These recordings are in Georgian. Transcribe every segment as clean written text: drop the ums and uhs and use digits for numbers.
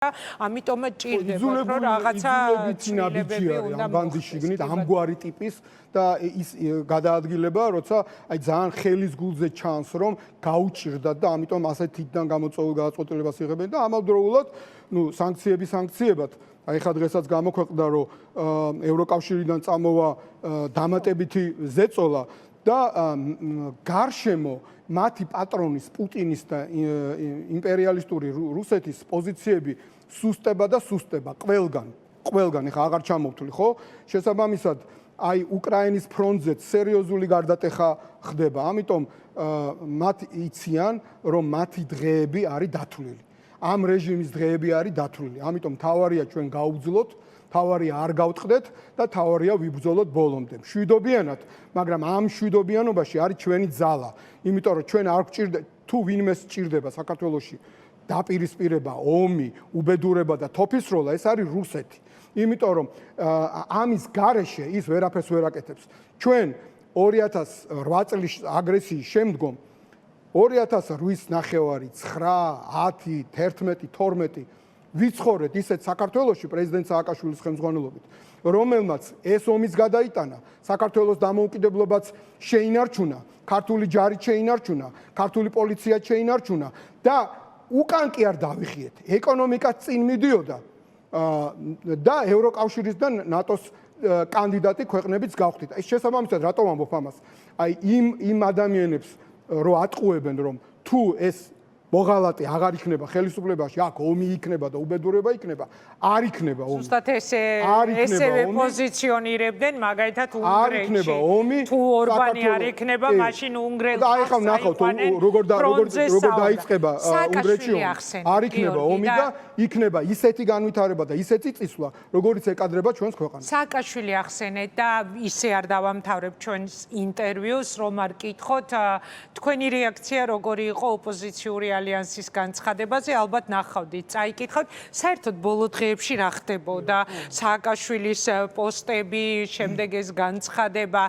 ამიტომ ჭირდება რომ რაღაცა ცვლილებები უნდა ბანდიშიგნით ამგვარი ტიპის და ის გადაადგილება, როცა აი ძალიან ხელის გულზე ჩანს, რომ გაუჭირდათ და ამიტომ ასეთ თითიდან გამოწვეულ გადაწყვეტილებას იღებენ და ამავდროულად, სანქციებად, აი ხა დღესაც გამოქვეყნდა, რომ ევროკავშირიდან წამოვა დამატებითი ზეწოლა და გარშემო მათი პატრონის პუტინის და იმპერიალისტური რუსეთის პოზიციები სუსტება და სუსტება ყველგან ეხა აღარ ჩამოვთვლი ხო შესაბამისად აი უკრაინის ფრონტზე სერიოზული გარდატეხა ხდება ამიტომ მათ იციან რომ მათი დღეები არის დათვლილი ამ რეჟიმის დღეები არის დათვლილი ამიტომ თავარია ჩვენ გაუგზლოთ თავარია არ გავტყდეთ და თავარია ვიბრძოლოთ ბოლომდე. მშვიდობიანად, მაგრამ ამ მშვიდობიანობაში არის ჩვენი ძალა. იმიტომ რომ ჩვენ არ გვჭირდება თუ ვინმე სჭირდება საქართველოში დაპირისპირება, ომი, უბედურება და თოფისროლა, ეს არის რუსეთი. იმიტომ რომ ამის გარეშე ის ვერაფერს ვერ აკეთებს. ჩვენ 2008 წლის აგრესიის შემდგომ 2008 ნახევარი 9, 10, 11, 12 ვიცხოვრეთ ისეთ საქართველოში პრეზიდენტ სააკაშვილის ხელმძღვანელობით, რომელმაც ეს ომის გადაიტანა, საქართველოს დამოუკიდებლობაც შეინარჩუნა, ქართული ჯარი შეინარჩუნა, ქართული პოლიცია შეინარჩუნა და უკან კი არ დავიხიეთ. ეკონომიკაც წინ მიდიოდა და ევროკავშირის და ნატოს კანდიდატი ქვეყნებიც გავხდით. ეს შესაბამისად რატომ ამბობ ამას? აი იმ ადამიანებს რო ატყუებენ რომ თუ ეს მოღალატე აღარ იქნება ხელისუფლებაში, აქ ომი იქნება და უბედურება იქნება, არ იქნება ომი. ზუსტად ესევე პოზიციონირებდნენ მაგალითად უნგრეთში. თუ ორბანი არ იქნება, მაშინ უნგრელს აი ხა ნახავთ როგორ დაიწყება უნგრეთში ომი. არ იქნება ომი და იქნება ისეთი განვითარება და ისეთი წისვლა, როგორიც ეკადრება ჩვენს ქვეყანას. სააკაშვილი ახსენეთ და ისე არ დავამთავრებ ჩვენს ინტერვიუს, რომ არ კითხოთ თქვენი რეაქცია როგორი იყო ოპოზიციური ალიანსის განცხადებაზე ალბათ ნახავდით, წაიკითხავთ. საერთოდ ბოლო დღეებში რა ხდებოდა? სააკაშვილის პოსტები, შემდეგ ეს განცხადება,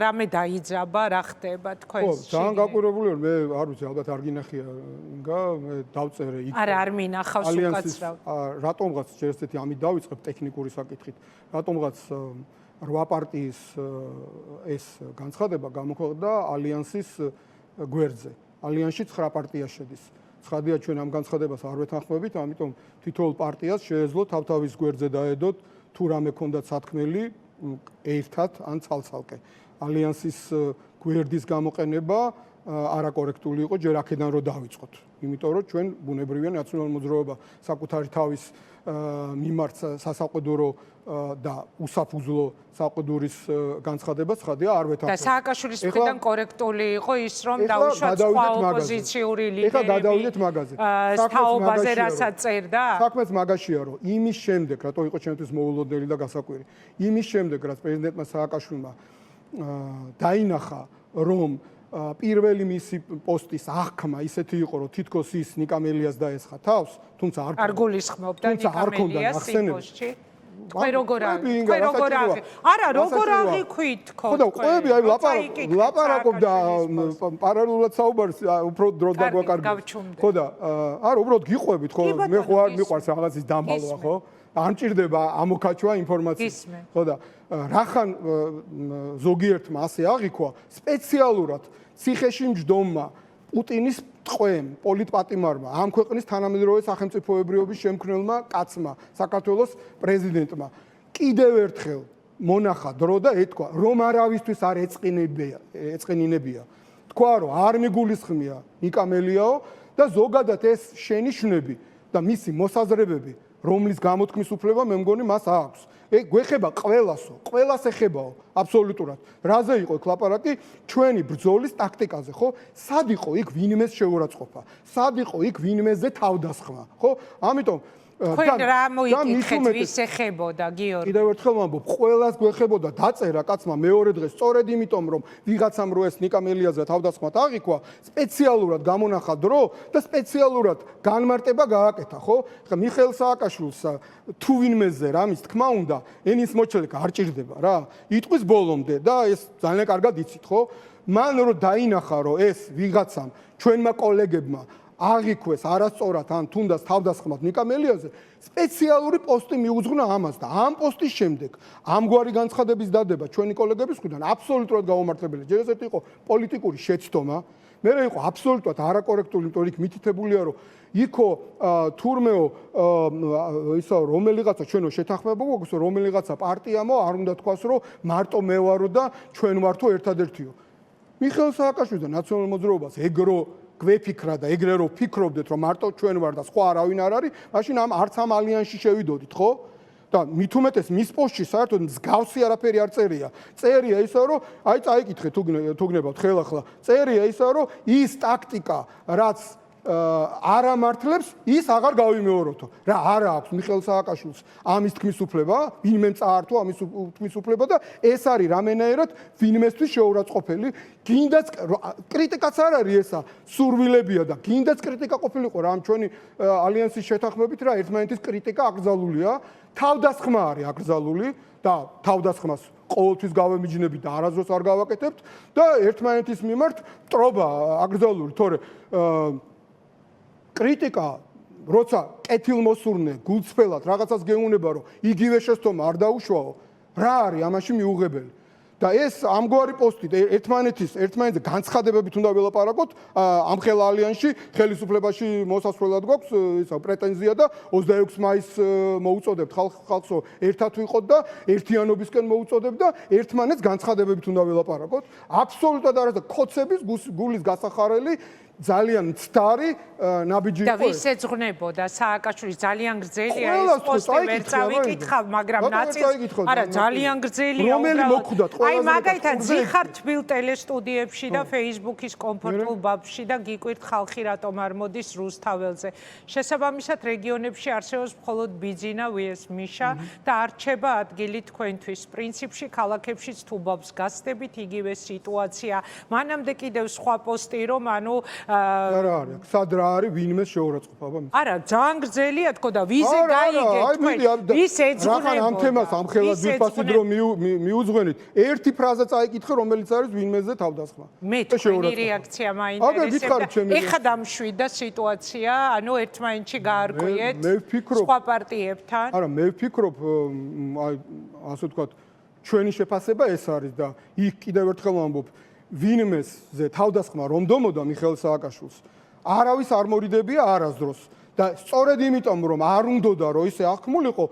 რამე დაიძაბა, რა ხდება თქვენს? ხო, ძალიან გაკვირვებული ვარ, მე არ ვიცი, ალბათ არ გინახია ინგა, მე დავწერე იქ. არა, არ მინახავს უკაცრავ. რატომღაც შეერთეთ ამით დავიწყებ ტექნიკური საკითხით. რატომღაც 8 პარტიის ეს განცხადება გამოქვეყნდა ალიანსის გვერდზე. ალიანსში 9 პარტია შედის. ცხადია ჩვენ ამ განცხადებას არ ვეთანხმებით, ამიტომ თითოეულ პარტიას შეეძლო თავთავის გვერდზე დაედოთ თუ რამე ქონდათ სათქმელი ერთად ან ცალ-ცალკე. ალიანსის გვერდის გამოყენება არაკორექტული იყო ჯერ აქედან რომ დავიწყოთ. იმიტომ რომ ჩვენ ბუნებრივია ნაციონალურ მოძრაობა საკუთარი თავის მიმართ სასაყვედურო და უსაფუძვლო საყვედურის განცხადებას ცხადია არ ვეთანხმებ. და სააკაშვილის მხრიდან კორექტული იყო ის რომ დაუშვათ სხვა ოპოზიციური ლიდერები. ეხლა გადავიდეთ მაგაზე. საუბაზე რასაც წერდა? საქმეც მაგაშია რომ იმის შემდეგ, რატო იყო ჩემთვის მოულოდნელი და გასაკვირი. იმის შემდეგ რაც პრეზიდენტმა სააკაშვილმა დაინახა რომ პირველი მისი პოსტის აღქმა ისეთი იყო რომ თითქოს ის ნიკამელიას დაესხა თავს, თუმცა არ გულისხმობდა ნიკამელიას პოსტში. თქვენ როგორ არა როგორ აღიქვით თქო. ხო და ყვები აი ლაპარაკობდა პარალელურად საუბარს უფრო დრო დაგვაკარგა. ხო და არა უბრალოდ გიყვებით ხო მე ხო არ მიყვარს რაღაცის დამალვა ხო? არ მჭირდება ამოქაჩვა ინფორმაცია. ხო და რახან ზოგიერთმა ასე აღიქვა სპეციალურად ციხეში მჯდომმა პუტინის ტყვემ, პოლიტპატიმარმა, ამ ქვეყნის თანამედროვე სახელმწიფოებრიობის შემქმნელმა კაცმა, საქართველოს პრეზიდენტმა კიდევ ერთხელ მონახა დრო და ეთქვა, რომ არავისთვის არ ეწყინინებია. თქვა, რომ არ მიგულისხმია ნიკამელიაო და ზოგადად ეს შენიშვნები და მისი მოსაზრებები, რომლის გამოთქმის უფლება მე მგონი მას აქვს. გვეხება ყველასო, ყველას ეხებაო, აბსოლუტურად. რაზე იყო იქ ლაპარაკი? ჩვენი ბრძოლის ტაქტიკაზე, ხო? სად იყო იქ ვინმეს შეურაცხყოფა? სად იყო იქ ვინმეზე თავდასხმა, ხო? ამიტომ თქვენ რა მოიკითხეთ, ვის ეხებოდა, გიორგი? კიდევ ერთხელ ვამბობ, ყველას გვეხებოდა დაწერა კაცმა მეორე დღეს, სწორედ იმიტომ, რომ ვიღაცამ რო ეს ნიკამელიაზე თავდასხმად აღიქვა, სპეციალურად გამონახა დრო და სპეციალურად განმარტება გააკეთა, ხო? ხა მიხეილ სააკაშვილს თუ ვინმეზე რამის თქმა უნდა, ენის მოჩელეკა არ ჭირდება რა. იტყვის ბოლომდე და ეს ძალიან კარგად იცით, ხო? მან რო დაინახა, რომ ეს ვიღაცამ ჩვენმა კოლეგებმა აღიქვეს არასწორად ან თუნდაც თავდასხმად ნიკა მელიაზე სპეციალური პოსტი მიუძღვნა ამას და ამ პოსტის შემდეგ ამგვარი განცხადების დადება ჩვენი კოლეგების მხრიდან აბსოლუტურად გაუმართლებელია. ჯერ ერთი იყო პოლიტიკური შეცდომა, მერე იყო აბსოლუტურად არაკორექტული, იმიტომ რომ მითითებულია რომ იქო თურმეო ისა რომელიღაცა ჩვენო შეთანხმება გვაქვს რომელიღაცა პარტიამო არ უნდა თქვას რომ მარტო მე ვარო და ჩვენ ვართო ერთადერთიო. მიხეილ სააკაშვილი და ნაციონალურ მოძრაობას ეგრო გვეფიქრა და ეგრე რომ ფიქრობდეთ რომ მარტო ჩვენ ვარ და სხვა არავინ არ არის, მაშინ არც ამ ალიანსში შევიდოდით, ხო? და მით უმეტეს მის პოსტში საერთოდ მსგავსი არაფერი არ წერია. წერია ისა რომ აი წაიკითხეთ თუ გნებავთ ხელახლა. წერია ისა რომ ის ტაქტიკა რაც არ ამართლებს ის აღარ გავიმეოროთო. რა არა აქვს მიხეილ სააკაშვილს ამის თქმის უფლება, ვინმემ წაართო ამის თქმის უფლება და ეს არის რამენაერად ვინმესთვის შეურაცხყოფელი. გინდაც კრიტიკაც არ არის ესა, სურვილებია და გინდაც კრიტიკა ყოფილიყო რა ამ ჩვენი ალიანსის შეთანხმებით რა ერთმანეთის კრიტიკა აკრძალულია, თავდასხმა არის აკრძალული და თავდასხმას ყოველთვის გავემიჯნებით და არასდროს არ გავაკეთებთ და ერთმანეთის მიმართ ტრობა აკრძალული, თორე კრიტიკა როცა კეთილმოსურნე გულწრფელად რაღაცას გეუბნება რომ იგივე შეცდომა არ დაუშვაო რა არის ამაში მიუღებელი და ეს ამგვარი პოსტით ერთმანეთზე განცხადებებით უნდა ველაპარაკოთ ამ ხელა ალიანსში ხელისუფლებაში მოსასვლელად გვაქვს ისა პრეტენზია და 26 მაისს მოუწოდებთ ხალხს ერთად ვიყოთ და ერთიანობისკენ მოუწოდებთ და ერთმანეთს განცხადებებით უნდა ველაპარაკოთ აბსოლუტურად არა ქოცების გულის გასახარელი ძალიან მცდარი ნაბიჯი იყო და ვის ეძღვნებოდა სააკაშვილი ძალიან გრძელია ეს პოსტი ვერ წავიკითხავ მაგრამ ნაწილს არა ძალიან გრძელია რომელი მოხვდათ აი მაგალითად ზიხარ თბილ ტელესტუდიებში და Facebook-ის კომფორტულ ბაბში და გიკვირთ ხალხი რატომ არ მოდის რუსთაველზე შესაბამისად რეგიონებში არსებობს მხოლოდ ბიძინა ვიეს მიშა და არ რჩება ადგილი თქვენთვის პრინციპში ქალაქებშიც თუ ბაბს გასდებით იგივე სიტუაცია მანამდე კიდევ სხვა პოსტი რომ ანუ არა არის სად რა არის ვინმეს შეურაცხყოფა არა ძალიან გრძელია თქო და ვიზე გაიგეთ თქვენ ვის ეძღვნებოდა რა ამ თემას ამ ხელად ვიფასით რომ მიუძღვენით ერთი ფრაზა წაიკითხე რომელიც არის ვინმეზე თავდასხმა მე თქვენი რეაქცია მაინტერესებდა ეხა დამშვიდა სიტუაცია ანუ ერთმანეთში გაარკვიეთ სხვა პარტიებთან არა მე ვფიქრობ აი ასე ვთქვათ ჩვენი შეფასება ეს არის და იქ კიდევ ერთხელ ვამბობ ვინმესზე თავდასხმა რომ დომოდა მიხეილ სააკაშვილს არავის არ მორიდებია არასდროს და სწორედ იმიტომ რომ არ უნდოდა რომ ისე აღქმულიყო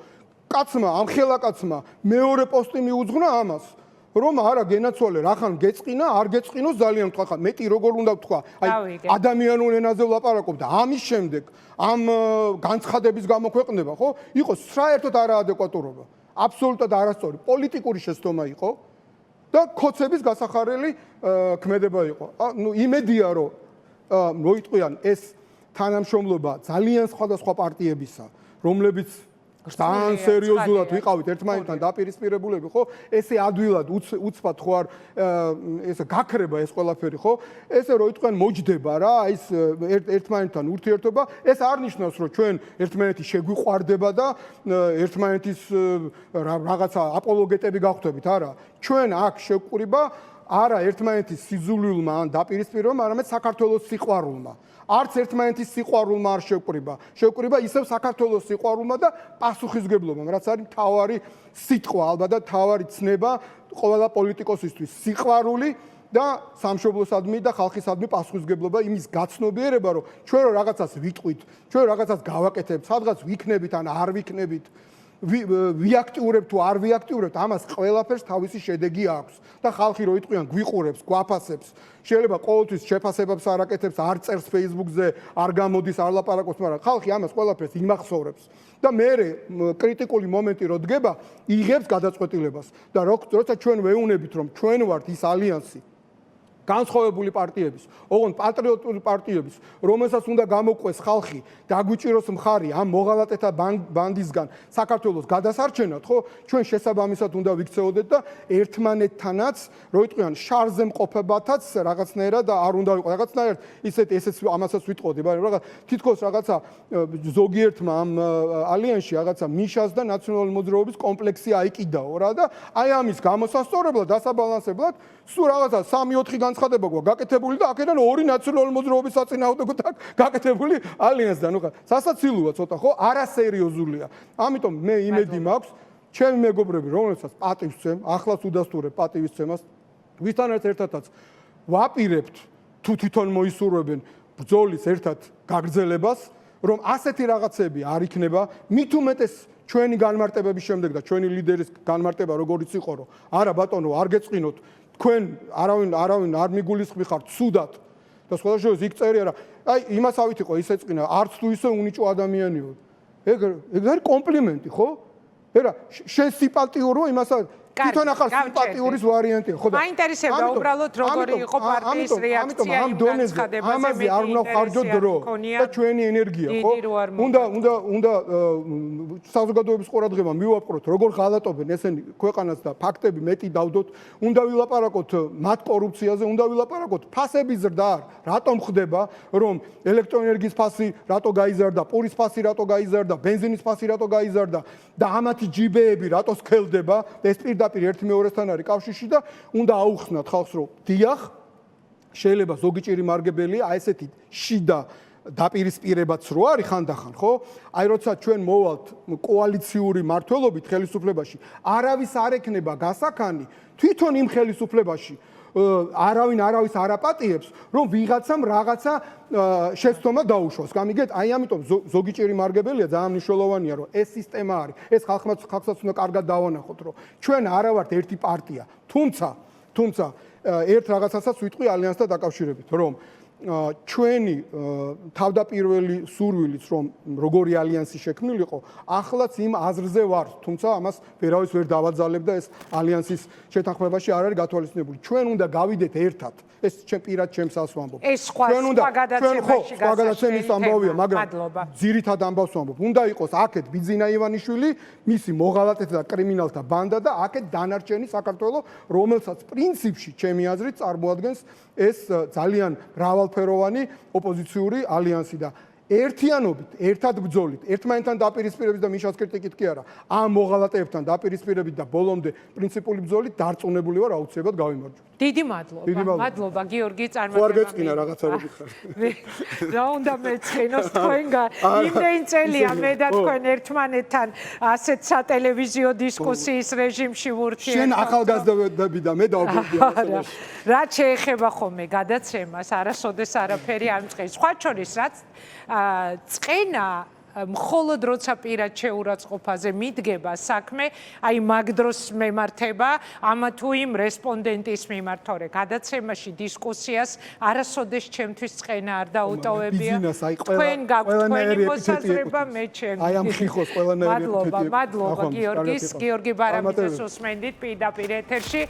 კაცმა ამ ხელაკაცმა მეორე პოსტი მიუძღვნა ამას რომ არა გენაცვალე რახან გეწყინა არ გეწყინოს ძალიან თქვა ხა მეტი როგორ უნდა ვთქვა აი ადამიანურ ენაზე ვლაპარაკობ და ამის შემდეგ ამ განცხადების გამოქვეყნება ხო იყო საერთოდ არაადეკვატურობა აბსოლუტურად არასწორი პოლიტიკური შეცდომა იყო და ქოცების გასახარელი ქმედება იყო. ნუ იმედია რომ მოიტყვიან ეს თანამშრომლობა ძალიან სხვადასხვა პარტიებისა, რომლებიც ძალიან სერიოზულად ვიყავით ერთმანეთთან დაპირისპირებულები, ხო? ესე ადვილად უცბად ხო არ ესე გაქრება ეს ყველაფერი, ხო? ესე რომ იტყვიან მოჯდება რა, ის ერთმანეთთან ურთიერთობა, ეს არ ნიშნავს რომ ჩვენ ერთმანეთი შეგვიყვარდება და ერთმანეთის რაღაცა აპოლოგეტები გავხდებით, არა. ჩვენ აქ შევყურება არა ერთმანეთის სიძულვილმა ან დაპირისპირებამ, არამედ საქართველოს სიყვარულმა. არც ერთმანეთის სიყვარულმა არ შევყურება. შევყურება ისევ საქართველოს სიყვარულმა და პასუხისგებლობამ, რაც არის მთავარი სიტყვა ალბათ და მთავარი ცნება ყველა პოლიტიკოსისთვის. სიყვარული და სამშობლოსადმი და ხალხისადმი პასუხისგებლობა იმის გაცნობიერება, რომ ჩვენ რო რაღაცას ვიტყვით, ჩვენ რაღაცას გავაკეთებთ, სადღაც ვიქნებით ან არ ვიქნებით, ვიაქტიურებთ თუ არ ვიაქტიურებთ, ამას ყველაფერს თავისი შედეგი აქვს და ხალხი რო იტყვიან გვიყურებს, გვაფასებს, შეიძლება ყოველთვის შეფასებებს არ აკეთებს, არ წერს Facebook-ზე, არ გამოდის, არ ლაპარაკობს, მაგრამ ხალხი ამას ყველაფერს იმახსოვრებს და მე კრიტიკული მომენტი რო დგება, იღებს გადაწყვეტილებას და როცა ჩვენ ვეუბნებით, რომ ჩვენ ვართ ის ალიანსი განსხვავებული პარტიების, ოღონდ პატრიოტული პარტიების, რომელსაც უნდა გამოყვეს ხალხი, დაგვიჭიროს მხარი ამ მოღალატეთა ბანდისგან საქართველოს გადასარჩენად, ხო? ჩვენ შესაბამისად უნდა ვიქცეოდეთ და ერთმანეთთანაც, რო იტყვიან, შარზე მყოფებათაც რაღაცნაირად არ უნდა ვიყო. რაღაცნაირად ესეც ამასაც ვიტყოდი, მაგრამ რაღაც თითქოს რაღაცა ზოგიერთმა ამ ალიანსში რაღაცა მიშას და ნაციონალური მოძრაობის კომპლექსი აიკიდაო რა და აი ამის გამოსასწორებლად, დასაბალანსებლად, სულ რაღაცა 3-4 განცხადება განცხადება გვაქვს გაკეთებული და აქედან ორი ნაციონალური მოძრაობის საწინააღმდეგო გაკეთებული ალიანსთან. ნუ სასაცილოა ცოტა ხო? არასერიოზულია. ამიტომ მე იმედი მაქვს ჩემი მეგობრები, რომელსაც პატივს ვცემ, ახლაც უდასტურებ პატივისცემას, ვისთან ერთადაც ვაპირებთ თუ თვითონ მოისურვებენ ბრძოლის ერთად გაგრძელებას, რომ ასეთი რაღაცები არ იქნება, მით უმეტეს ჩვენი განმარტებების შემდეგ და ჩვენი ლიდერის განმარტება როგორიც იყო, რომ არა ბატონო, არ გეწყინოთ, თქვენ არავინ არ მიგულისხმიხართ სუდად და სხვა შორის იქ წერია რა. აი იმასავით იყო ისე წინა, არც თუ ისე უნიჭო ადამიანიო. ეგ არის კომპლიმენტი, ხო? ერა შენ სიპატიურო იმასავით თვითონ ახალ სიმპათიურის ვარიანტია, ხო და მაინტერესებდა უბრალოდ როგორი იყო პარტიის რეაქცია იმ განცხადებაზე, ამაზე არ უნდა ხარჯოთ დრო და ჩვენი ენერგია, ხო? უნდა საზოგადოების ყურადღება მივაპყროთ, როგორ ღალატობენ ესენი ქვეყანას და ფაქტები მეტი დავდოთ, უნდა ვილაპარაკოთ მათ კორუფციაზე, უნდა ვილაპარაკოთ ფასების ზრდა, რატომ ხდება, რომ ელექტროენერგიის ფასი რატო გაიზარდა, პურის ფასი რატო გაიზარდა, ბენზინის ფასი რატო გაიზარდა და ამათი ჯიბეები რატო სქელდება და ეს პირდაპირ ერთი მეორესთან არის კავშირში და უნდა აუხსნათ ხალხს რომ დიახ შეიძლება ზოგი ჭირი მარგებელია აი ესეთი შიდა დაპირისპირებაც რო არის ხანდახან ხო აი როცა ჩვენ მოვალთ კოალიციური მართლობით ხელისუფლებაში არავის არ ექნება გასახანი თვითონ იმ ხელისუფლებაში არავის არ აპატიებს რომ ვიღაცამ რაღაცა შეცდომა დაუშვას. გამიგეთ? აი ამიტომ ზოგი ჭირი მარგებელია ძალიან მნიშვნელოვანია რომ ეს სისტემა არის. ეს ხალხსაც უნდა კარგად დავანახოთ რომ ჩვენ არა ვართ ერთი პარტია. თუმცა ერთ რაღაცასაც ვიტყვი ალიანსთან დაკავშირებით რომ ჩვენი თავდაპირველი სურვილიც რომ როგორი ალიანსი შექმნილიყო ახლაც იმ აზრზე ვარ თუმცა ამას ვერავის ვერ დავაძალებ და ეს ალიანსის შეთანხმებაში არ არის გათვალისწინებული ჩვენ უნდა გავიდეთ ერთად ეს პირად ჩემს ასვამბობ ეს სხვა გადაცემაში გადაცემის ამბავია მაგრამ ძირითად ამბავს ვამბობ უნდა იყოს აქეთ ბიძინა ივანიშვილი მისი მოღალატეთა და კრიმინალთა ბანდა და აქეთ დანარჩენი საქართველოს რომელსაც პრინციპში ჩემი აზრით წარმოადგენს ეს ძალიან მრავალფეროვანი ოპოზიციური ალიანსი და ერთიანობით, ერთად ბრძოლით, ერთმანეთთან დაპირისპირებით და მიშას კრიტიკით კი არა, ამ მოღალატეებთან დაპირისპირებით და ბოლომდე პრინციპული ბრძოლით დარწმუნებული ვარ აუცილებლად გავიმარჯვებთ. დიდი მადლობა. მადლობა გიორგი წარმატება. ხوار გეწყინა რაღაცა რო გიხარ. რა უნდა მეცინოს თქვენგან? იმდენ წელია მე და თქვენ ერთმანეთთან ასეთ სატელევიზიო დისკუსიის რეჟიმში ვურთიერთობთ. შენ ახალგაზრდები და მე დავბურდი ამას. რაც შეეხება ხოლმე გადაცემას, არასოდეს არაფერი არ მწყეს. სხვა შორის რაც წყენა მხოლოდ როცა პირად შეურაცხყოფაზე მიდგება საქმე, აი მაგ დროს მემართება ამა თუ იმ რესპონდენტის მიმართ, თორე გადაცემაში დისკუსიას არასოდეს ჩემთვის წყენა არ დაუტოვებია. თქვენ გაქვთ თქვენი მოსაზრება, მე ჩემი. აი ამ ხიხოს ყველანაირი მადლობა გიორგი ბარამიძეს უსმენდით პირდაპირ ეთერში.